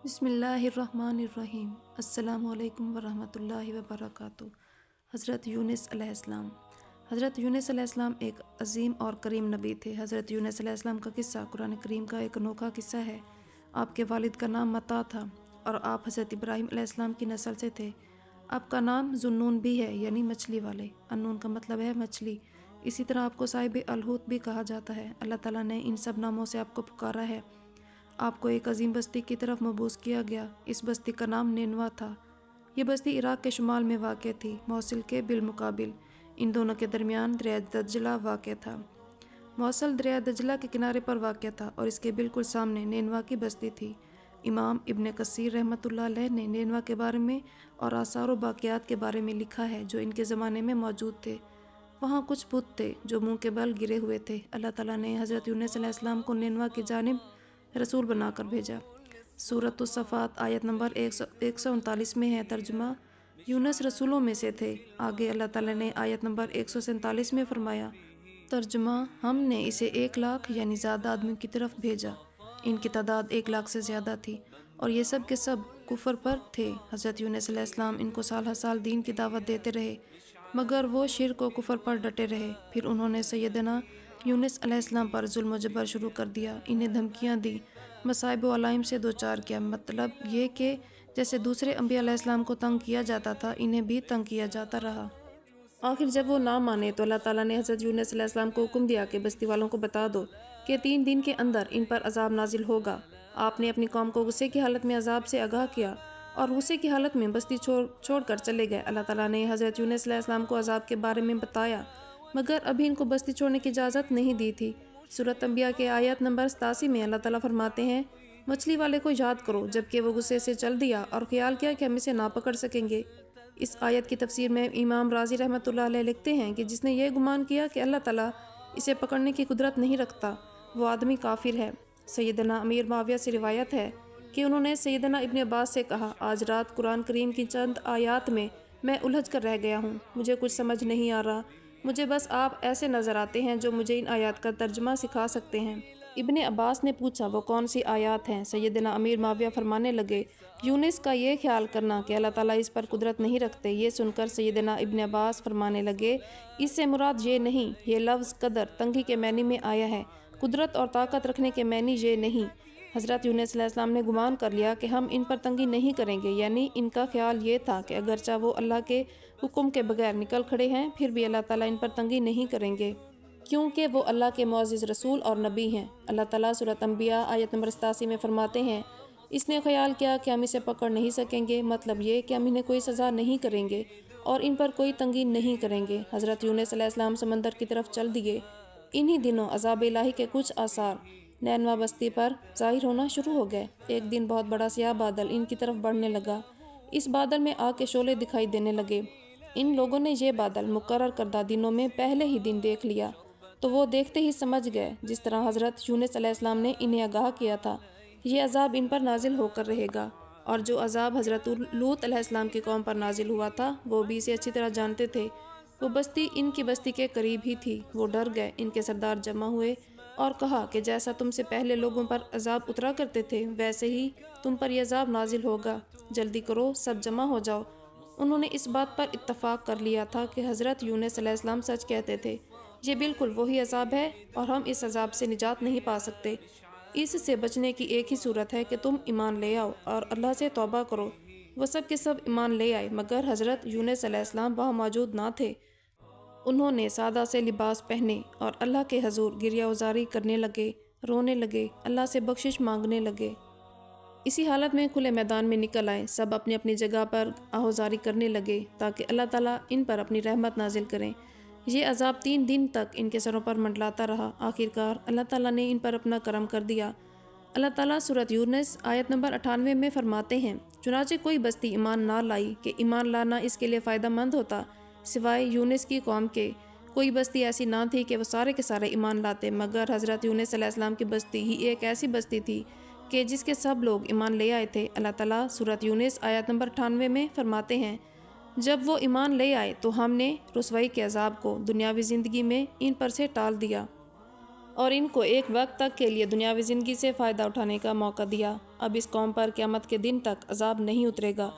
بسم اللہ الرحمن الرحیم۔ السلام علیکم ورحمۃ اللہ وبرکاتہ۔ حضرت یونس علیہ السلام۔ حضرت یونس علیہ السلام ایک عظیم اور کریم نبی تھے۔ حضرت یونس علیہ السلام کا قصہ قرآن کریم کا ایک انوکھا قصہ ہے۔ آپ کے والد کا نام متا تھا اور آپ حضرت ابراہیم علیہ السلام کی نسل سے تھے۔ آپ کا نام ذوالنون بھی ہے، یعنی مچھلی والے۔ النون کا مطلب ہے مچھلی۔ اسی طرح آپ کو صاحب الحوت بھی کہا جاتا ہے۔ اللہ تعالیٰ نے ان سب ناموں سے آپ کو پکارا ہے۔ آپ کو ایک عظیم بستی کی طرف مبعوث کیا گیا۔ اس بستی کا نام نینوا تھا۔ یہ بستی عراق کے شمال میں واقع تھی، موصل کے بالمقابل۔ ان دونوں کے درمیان دریا دجلہ واقع تھا۔ موصل دریا دجلہ کے کنارے پر واقع تھا اور اس کے بالکل سامنے نینوا کی بستی تھی۔ امام ابن کثیر رحمۃ اللہ علیہ نے نینوا کے بارے میں اور آثار و باقیات کے بارے میں لکھا ہے جو ان کے زمانے میں موجود تھے۔ وہاں کچھ بت تھے جو منہ کے بل گرے ہوئے تھے۔ اللہ تعالیٰ نے حضرت یونس علیہ السلام کو نینوا کی جانب رسول بنا کر بھیجا۔ سورۃ الصفات آیت نمبر 139 میں ہے ترجمہ: یونس رسولوں میں سے تھے۔ آگے اللہ تعالیٰ نے آیت نمبر 147 میں فرمایا، ترجمہ: ہم نے اسے 1,00,000 یعنی زیادہ آدمیوں کی طرف بھیجا۔ ان کی تعداد 1,00,000 سے زیادہ تھی اور یہ سب کے سب کفر پر تھے۔ حضرت یونس علیہ السلام ان کو سال ہر سال دین کی دعوت دیتے رہے مگر وہ شرک و کفر پر ڈٹے رہے۔ پھر انہوں نے سیدنا یونس علیہ السلام پر ظلم و جبر شروع کر دیا، انہیں دھمکیاں دی، مصائب و علائم سے دوچار کیا۔ مطلب یہ کہ جیسے دوسرے انبیاء علیہ السلام کو تنگ کیا جاتا تھا، انہیں بھی تنگ کیا جاتا رہا۔ آخر جب وہ نہ مانے تو اللہ تعالیٰ نے حضرت یونس علیہ السلام کو حکم دیا کہ بستی والوں کو بتا دو کہ 3 دن کے اندر ان پر عذاب نازل ہوگا۔ آپ نے اپنی قوم کو غصے کی حالت میں عذاب سے آگاہ کیا اور غصے کی حالت میں بستی چھوڑ کر چلے گئے۔ اللہ تعالیٰ نے حضرت یونس علیہ السلام کو عذاب کے بارے میں بتایا مگر ابھی ان کو بستی چھوڑنے کی اجازت نہیں دی تھی۔ سورۃ انبیاء کے آیت نمبر 87 میں اللہ تعالیٰ فرماتے ہیں، مچھلی والے کو یاد کرو جبکہ وہ غصے سے چل دیا اور خیال کیا کہ ہم اسے نہ پکڑ سکیں گے۔ اس آیت کی تفسیر میں امام رازی رحمۃ اللہ علیہ لکھتے ہیں کہ جس نے یہ گمان کیا کہ اللہ تعالیٰ اسے پکڑنے کی قدرت نہیں رکھتا، وہ آدمی کافر ہے۔ سیدنا امیر معاویہ سے روایت ہے کہ انہوں نے سیدنا ابن عباس سے کہا، آج رات قرآن کریم کی چند آیات میں الجھ کر رہ گیا ہوں، مجھے کچھ سمجھ نہیں آ رہا، مجھے بس آپ ایسے نظر آتے ہیں جو مجھے ان آیات کا ترجمہ سکھا سکتے ہیں۔ ابن عباس نے پوچھا، وہ کون سی آیات ہیں؟ سیدنا امیر معاویہ فرمانے لگے، یونس کا یہ خیال کرنا کہ اللہ تعالیٰ اس پر قدرت نہیں رکھتے۔ یہ سن کر سیدنا ابن عباس فرمانے لگے، اس سے مراد یہ نہیں، یہ لفظ قدر تنگی کے معنی میں آیا ہے، قدرت اور طاقت رکھنے کے معنی یہ نہیں۔ حضرت یونس علیہ السلام نے گمان کر لیا کہ ہم ان پر تنگی نہیں کریں گے، یعنی ان کا خیال یہ تھا کہ اگرچہ وہ اللہ کے حکم کے بغیر نکل کھڑے ہیں پھر بھی اللہ تعالیٰ ان پر تنگی نہیں کریں گے کیونکہ وہ اللہ کے معزز رسول اور نبی ہیں۔ اللہ تعالیٰ سورۃ انبیاء آیت نمبر 87 میں فرماتے ہیں، اس نے خیال کیا کہ ہم اسے پکڑ نہیں سکیں گے، مطلب یہ کہ ہم انہیں کوئی سزا نہیں کریں گے اور ان پر کوئی تنگی نہیں کریں گے۔ حضرت یونس علیہ السلام سمندر کی طرف چل دیے۔ انہی دنوں عذاب الہی کے کچھ آثار نینوا بستی پر ظاہر ہونا شروع ہو گئے۔ ایک دن بہت بڑا سیاہ بادل ان کی طرف بڑھنے لگا۔ اس بادل میں آگ کے شعلے دکھائی دینے لگے۔ ان لوگوں نے یہ بادل مقرر کردہ دنوں میں پہلے ہی دن دیکھ لیا تو وہ دیکھتے ہی سمجھ گئے، جس طرح حضرت یونس علیہ السلام نے انہیں آگاہ کیا تھا، یہ عذاب ان پر نازل ہو کر رہے گا۔ اور جو عذاب حضرت لوط علیہ السلام کی قوم پر نازل ہوا تھا وہ بھی اسے اچھی طرح جانتے تھے۔ وہ بستی ان کی بستی کے قریب ہی تھی۔ وہ ڈر گئے، ان کے سردار جمع ہوئے اور کہا کہ جیسا تم سے پہلے لوگوں پر عذاب اترا کرتے تھے ویسے ہی تم پر یہ عذاب نازل ہوگا، جلدی کرو، سب جمع ہو جاؤ۔ انہوں نے اس بات پر اتفاق کر لیا تھا کہ حضرت یونس علیہ السلام سچ کہتے تھے، یہ بالکل وہی عذاب ہے اور ہم اس عذاب سے نجات نہیں پا سکتے۔ اس سے بچنے کی ایک ہی صورت ہے کہ تم ایمان لے آؤ اور اللہ سے توبہ کرو۔ وہ سب کے سب ایمان لے آئے مگر حضرت یونس علیہ السلام وہاں موجود نہ تھے۔ انہوں نے سادہ سے لباس پہنے اور اللہ کے حضور گریہ وزاری کرنے لگے، رونے لگے، اللہ سے بخشش مانگنے لگے۔ اسی حالت میں کھلے میدان میں نکل آئے، سب اپنی اپنی جگہ پر آہوزاری کرنے لگے تاکہ اللہ تعالیٰ ان پر اپنی رحمت نازل کریں۔ یہ عذاب 3 دن تک ان کے سروں پر منڈلاتا رہا۔ آخرکار اللہ تعالیٰ نے ان پر اپنا کرم کر دیا۔ اللہ تعالیٰ سورۃ یونس آیت نمبر 98 میں فرماتے ہیں، چنانچہ کوئی بستی ایمان نہ لائی کہ ایمان لانا اس کے لیے فائدہ مند ہوتا، سوائے یونس کی قوم کے۔ کوئی بستی ایسی نہ تھی کہ وہ سارے کے سارے ایمان لاتے مگر حضرت یونس علیہ السلام کی بستی ہی ایک ایسی بستی تھی کہ جس کے سب لوگ ایمان لے آئے تھے۔ اللہ تعالیٰ سورۃ یونس آیت نمبر 98 میں فرماتے ہیں، جب وہ ایمان لے آئے تو ہم نے رسوائی کے عذاب کو دنیاوی زندگی میں ان پر سے ٹال دیا اور ان کو ایک وقت تک کے لیے دنیاوی زندگی سے فائدہ اٹھانے کا موقع دیا۔ اب اس قوم پر قیامت کے دن تک عذاب نہیں اترے گا۔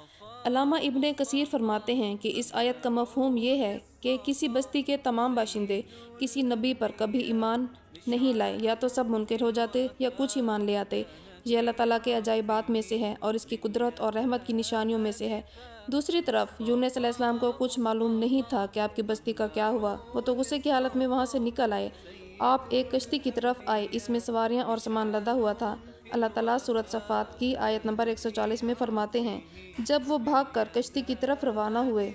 علامہ ابن کثیر فرماتے ہیں کہ اس آیت کا مفہوم یہ ہے کہ کسی بستی کے تمام باشندے کسی نبی پر کبھی ایمان نہیں لائے، یا تو سب منکر ہو جاتے یا کچھ ایمان لے آتے۔ یہ اللہ تعالیٰ کے عجائبات میں سے ہے اور اس کی قدرت اور رحمت کی نشانیوں میں سے ہے۔ دوسری طرف یونس علیہ السلام کو کچھ معلوم نہیں تھا کہ آپ کی بستی کا کیا ہوا۔ وہ تو غصے کی حالت میں وہاں سے نکل آئے۔ آپ ایک کشتی کی طرف آئے، اس میں سواریاں اور سامان لدا ہوا تھا۔ اللہ تعالیٰ سورۃ صفات کی آیت نمبر 140 میں فرماتے ہیں، جب وہ بھاگ کر کشتی کی طرف روانہ ہوئے،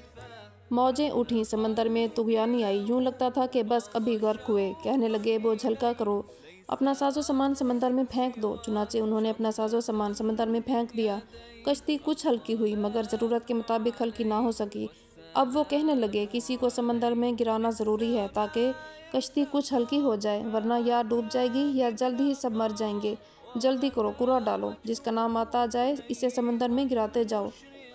موجیں اٹھیں، سمندر میں طغیانی آئی، یوں لگتا تھا کہ بس ابھی غرق ہوئے۔ کہنے لگے، بوجھ ہلکا کرو، اپنا ساز و سامان سمندر میں پھینک دو۔ چنانچہ انہوں نے اپنا ساز و سامان سمندر میں پھینک دیا۔ کشتی کچھ ہلکی ہوئی مگر ضرورت کے مطابق ہلکی نہ ہو سکی۔ اب وہ کہنے لگے، کسی کو سمندر میں گرانا ضروری ہے تاکہ کشتی کچھ ہلکی ہو جائے، ورنہ یا ڈوب جائے گی یا جلد ہی سب مر جائیں گے۔ جلدی کرو، کرا ڈالو، جس کا نام آتا جائے اسے سمندر میں گراتے جاؤ۔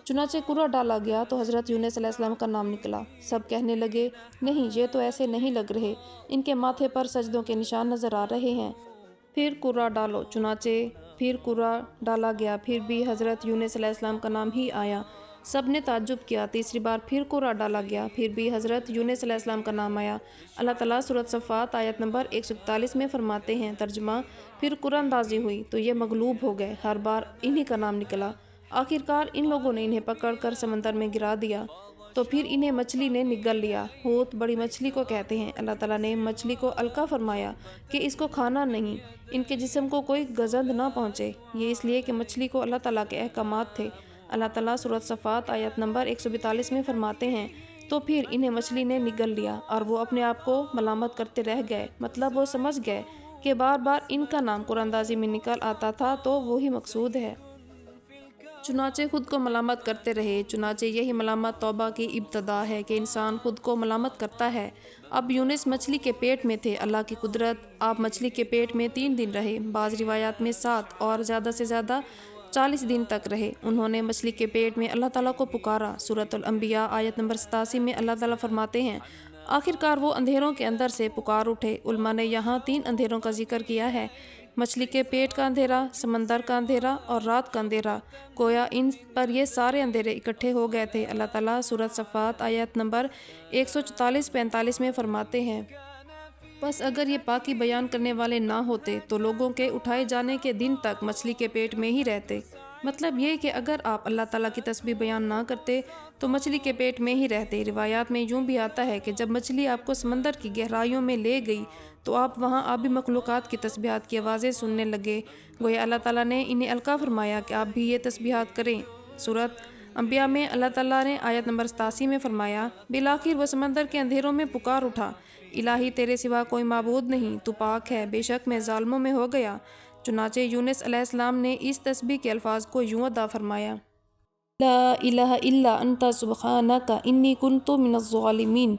چنانچہ کرا ڈالا گیا تو حضرت یونس علیہ السلام کا نام نکلا۔ سب کہنے لگے، نہیں، یہ تو ایسے نہیں لگ رہے، ان کے ماتھے پر سجدوں کے نشان نظر آ رہے ہیں۔ پھر کرا ڈالو، چنانچہ پھر کرا ڈالا گیا، پھر بھی حضرت یونس علیہ السلام کا نام ہی آیا۔ سب نے تعجب کیا۔ تیسری بار پھر کرا ڈالا گیا، پھر بھی حضرت یونس علیہ السلام کا نام آیا۔ اللہ تعالیٰ سورۃ صفات آیت نمبر 141 میں فرماتے ہیں، ترجمہ، پھر کرا اندازی ہوئی تو یہ مغلوب ہو گئے، ہر بار انہی کا نام نکلا۔ آخرکار ان لوگوں نے انہیں پکڑ کر سمندر میں گرا دیا تو پھر انہیں مچھلی نے نگل لیا۔ حوت بڑی مچھلی کو کہتے ہیں۔ اللہ تعالیٰ نے مچھلی کو القا فرمایا کہ اس کو کھانا نہیں، ان کے جسم کو کوئی گزند نہ پہنچے۔ یہ اس لیے کہ مچھلی کو اللہ تعالیٰ کے احکامات تھے۔ اللہ تعالیٰ سورۃ صفات آیت نمبر 142 میں فرماتے ہیں، تو پھر انہیں مچھلی نے نگل لیا اور وہ اپنے آپ کو ملامت کرتے رہ گئے، مطلب وہ سمجھ گئے کہ بار بار ان کا نام قرآن اندازی میں نکل آتا تھا تو وہی مقصود ہے۔ چنانچہ خود کو ملامت کرتے رہے۔ چنانچہ یہی ملامت توبہ کی ابتدا ہے کہ انسان خود کو ملامت کرتا ہے۔ اب یونس مچھلی کے پیٹ میں تھے۔ اللہ کی قدرت، آپ مچھلی کے پیٹ میں 3 دن رہے، بعض روایات میں 7 اور زیادہ سے زیادہ 40 دن تک رہے۔ انہوں نے مچھلی کے پیٹ میں اللہ تعالیٰ کو پکارا۔ سورۃ الانبیاء آیت نمبر 87 میں اللہ تعالیٰ فرماتے ہیں، آخرکار وہ اندھیروں کے اندر سے پکار اٹھے۔ علماء نے یہاں 3 اندھیروں کا ذکر کیا ہے، مچھلی کے پیٹ کا اندھیرا، سمندر کا اندھیرا اور رات کا اندھیرا، گویا ان پر یہ سارے اندھیرے اکٹھے ہو گئے تھے۔ اللہ تعالیٰ سورۃ صفات آیت نمبر 144-45 میں فرماتے ہیں، بس اگر یہ پاکی بیان کرنے والے نہ ہوتے تو لوگوں کے اٹھائے جانے کے دن تک مچھلی کے پیٹ میں ہی رہتے۔ مطلب یہ کہ اگر آپ اللہ تعالیٰ کی تسبیح بیان نہ کرتے تو مچھلی کے پیٹ میں ہی رہتے۔ روایات میں یوں بھی آتا ہے کہ جب مچھلی آپ کو سمندر کی گہرائیوں میں لے گئی تو آپ وہاں آبی مخلوقات کی تسبیحات کی آوازیں سننے لگے، گویا اللہ تعالیٰ نے انہیں القا فرمایا کہ آپ بھی یہ تسبیحات کریں۔ سورۃ انبیاء میں اللہ تعالیٰ نے آیت نمبر 87 میں فرمایا، بالآخر وہ سمندر کے اندھیروں میں پکار اٹھا، الہی تیرے سوا کوئی معبود نہیں، تو پاک ہے، بے شک میں ظالموں میں ہو گیا۔ چنانچہ یونس علیہ السلام نے اس تسبیح کے الفاظ کو یوں ادا فرمایا، لا الہ الا انت سبحانک انی کنت من الظالمین۔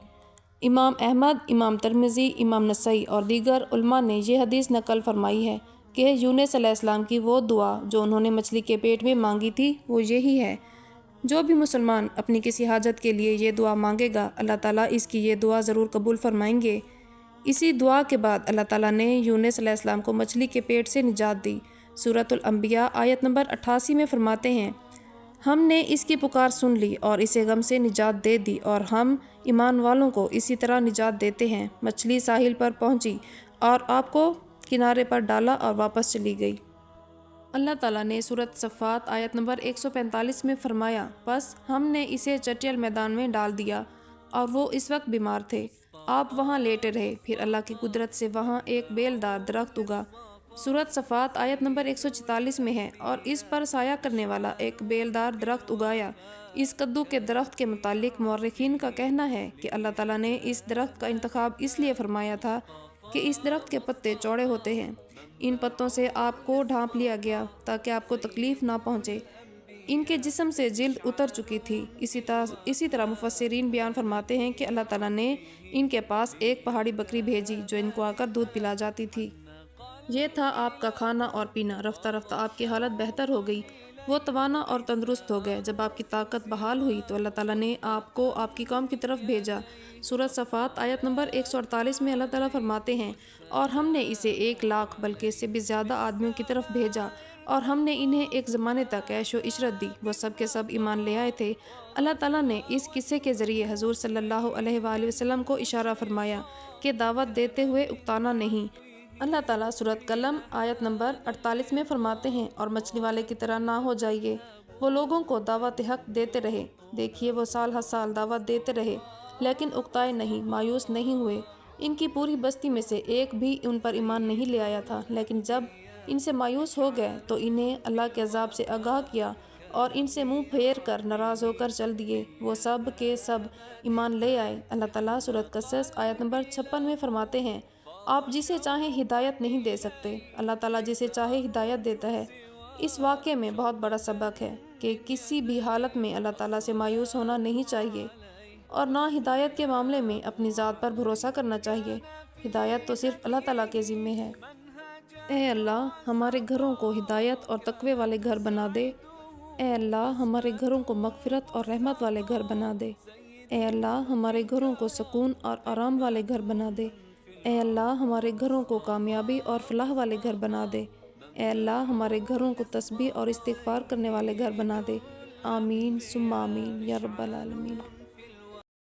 امام احمد، امام ترمذی، امام نسائی اور دیگر علماء نے یہ حدیث نقل فرمائی ہے کہ یونس علیہ السلام کی وہ دعا جو انہوں نے مچھلی کے پیٹ میں مانگی تھی وہ یہی ہے۔ جو بھی مسلمان اپنی کسی حاجت کے لیے یہ دعا مانگے گا، اللہ تعالیٰ اس کی یہ دعا ضرور قبول فرمائیں گے۔ اسی دعا کے بعد اللہ تعالیٰ نے یونس علیہ السلام کو مچھلی کے پیٹ سے نجات دی۔ سورۃ الانبیاء آیت نمبر 88 میں فرماتے ہیں، ہم نے اس کی پکار سن لی اور اسے غم سے نجات دے دی، اور ہم ایمان والوں کو اسی طرح نجات دیتے ہیں۔ مچھلی ساحل پر پہنچی اور آپ کو کنارے پر ڈالا اور واپس چلی گئی۔ اللہ تعالیٰ نے سورۃ صفات آیت نمبر 145 میں فرمایا، پس ہم نے اسے چٹیل میدان میں ڈال دیا اور وہ اس وقت بیمار تھے، آپ وہاں لیٹے رہے، پھر اللہ کی قدرت سے وہاں ایک بیلدار درخت اگا۔ سورۃ صفات آیت نمبر 144 میں ہے، اور اس پر سایہ کرنے والا ایک بیلدار درخت اگایا۔ اس کدو کے درخت کے متعلق مورخین کا کہنا ہے کہ اللہ تعالیٰ نے اس درخت کا انتخاب اس لیے فرمایا تھا کہ اس درخت کے پتے چوڑے ہوتے ہیں، ان پتوں سے آپ کو ڈھانپ لیا گیا تاکہ آپ کو تکلیف نہ پہنچے۔ ان کے جسم سے جلد اتر چکی تھی۔ اسی طرح مفسرین بیان فرماتے ہیں کہ اللہ تعالیٰ نے ان کے پاس ایک پہاڑی بکری بھیجی جو ان کو آ کر دودھ پلا جاتی تھی۔ یہ تھا آپ کا کھانا اور پینا۔ رفتہ رفتہ آپ کی حالت بہتر ہو گئی۔ وہ توانا اور تندرست ہو گئے۔ جب آپ کی طاقت بحال ہوئی تو اللہ تعالیٰ نے آپ کو آپ کی قوم کی طرف بھیجا۔ سورۃ صفات آیت نمبر 148 میں اللہ تعالیٰ فرماتے ہیں، اور ہم نے اسے 1,00,000 بلکہ اس سے بھی زیادہ آدمیوں کی طرف بھیجا، اور ہم نے انہیں ایک زمانے تک عیش و عشرت دی، وہ سب کے سب ایمان لے آئے تھے۔ اللہ تعالیٰ نے اس قصے کے ذریعے حضور صلی اللہ علیہ وآلہ وسلم کو اشارہ فرمایا کہ دعوت دیتے ہوئے اکتانا نہیں۔ اللہ تعالیٰ سورۃ قلم آیت نمبر 48 میں فرماتے ہیں، اور مچھلی والے کی طرح نہ ہو جائیے، وہ لوگوں کو دعوت حق دیتے رہے۔ دیکھیے وہ سال ہر سال دعوت دیتے رہے لیکن اکتائے نہیں، مایوس نہیں ہوئے۔ ان کی پوری بستی میں سے ایک بھی ان پر ایمان نہیں لے آیا تھا، لیکن جب ان سے مایوس ہو گئے تو انہیں اللہ کے عذاب سے آگاہ کیا اور ان سے منہ پھیر کر ناراض ہو کر چل دیے۔ وہ سب کے سب ایمان لے آئے۔ اللہ تعالیٰ سورۃ قصص آیت نمبر 56 میں فرماتے ہیں، آپ جسے چاہیں ہدایت نہیں دے سکتے، اللہ تعالیٰ جسے چاہے ہدایت دیتا ہے۔ اس واقعے میں بہت بڑا سبق ہے کہ کسی بھی حالت میں اللہ تعالیٰ سے مایوس ہونا نہیں چاہیے، اور نہ ہدایت کے معاملے میں اپنی ذات پر بھروسہ کرنا چاہیے۔ ہدایت تو صرف اللہ تعالیٰ کے ذمے ہے۔ اے اللہ ہمارے گھروں کو ہدایت اور تقوی والے گھر بنا دے۔ اے اللہ ہمارے گھروں کو مغفرت اور رحمت والے گھر بنا دے۔ اے اللہ ہمارے گھروں کو سکون اور آرام والے گھر بنا دے۔ اے اللہ ہمارے گھروں کو کامیابی اور فلاح والے گھر بنا دے۔ اے اللہ ہمارے گھروں کو تسبیح اور استغفار کرنے والے گھر بنا دے۔ آمین ثم آمین یا رب العالمین۔